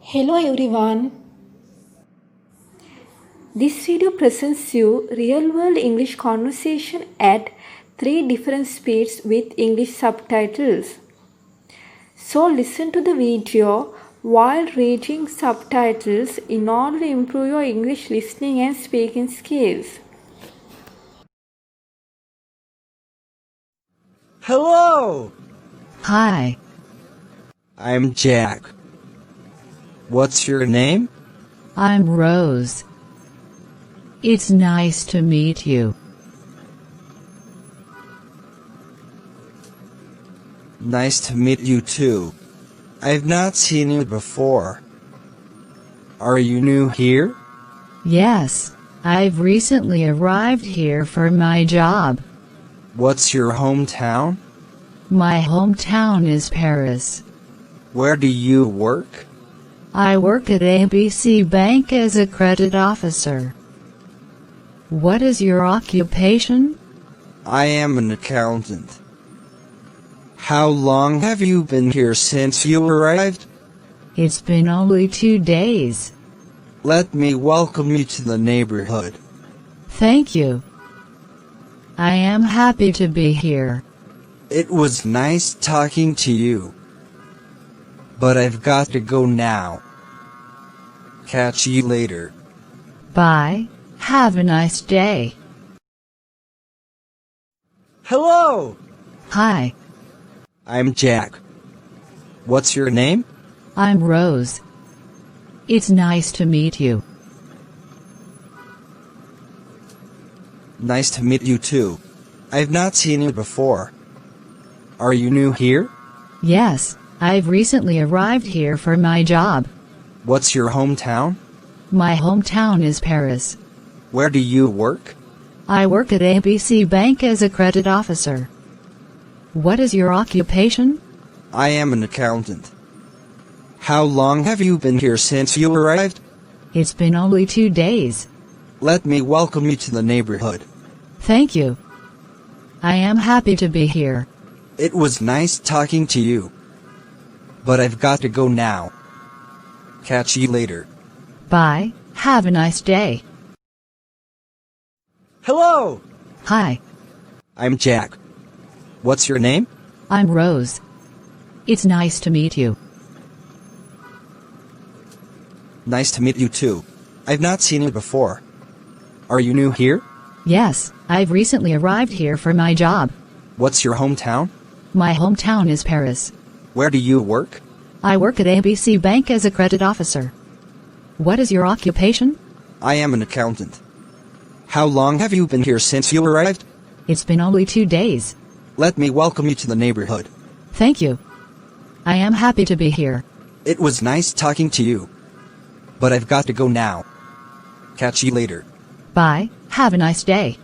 Hello everyone. This video presents you real-world English conversation at 3 different speeds with English subtitles. So listen to the video while reading subtitles in order to improve your English listening and speaking skills. Hello! Hi, I'm Jack. What's your name? I'm Rose. It's nice to meet you. Nice to meet you too. I've not seen you before. Are you new here? Yes, I've recently arrived here for my job. What's your hometown? My hometown is Paris. Where do you work? I work at ABC Bank as a credit officer. What is your occupation? I am an accountant. How long have you been here since you arrived? It's been only 2 days. Let me welcome you to the neighborhood. Thank you. I am happy to be here. It was nice talking to you. But I've got to go now. Catch you later. Bye. Have a nice day. Hello! Hi, I'm Jack. What's your name? I'm Rose. It's nice to meet you. Nice to meet you too. I've not seen you before. Are you new here? Yes, I've recently arrived here for my job. What's your hometown? My hometown is Paris. Where do you work? I work at ABC Bank as a credit officer. What is your occupation? I am an accountant. How long have you been here since you arrived? It's been only 2 days. Let me welcome you to the neighborhood. Thank you. I am happy to be here. It was nice talking to you. But I've got to go now. Catch you later. Bye. Have a nice day. Hello! Hi, I'm Jack. What's your name? I'm Rose. It's nice to meet you. Nice to meet you too. I've not seen you before. Are you new here? Yes, I've recently arrived here for my job. What's your hometown? My hometown is Paris. Where do you work? I work at ABC Bank as a credit officer. What is your occupation? I am an accountant. How long have you been here since you arrived? It's been only 2 days. Let me welcome you to the neighborhood. Thank you. I am happy to be here. It was nice talking to you. But I've got to go now. Catch you later. Bye. Have a nice day.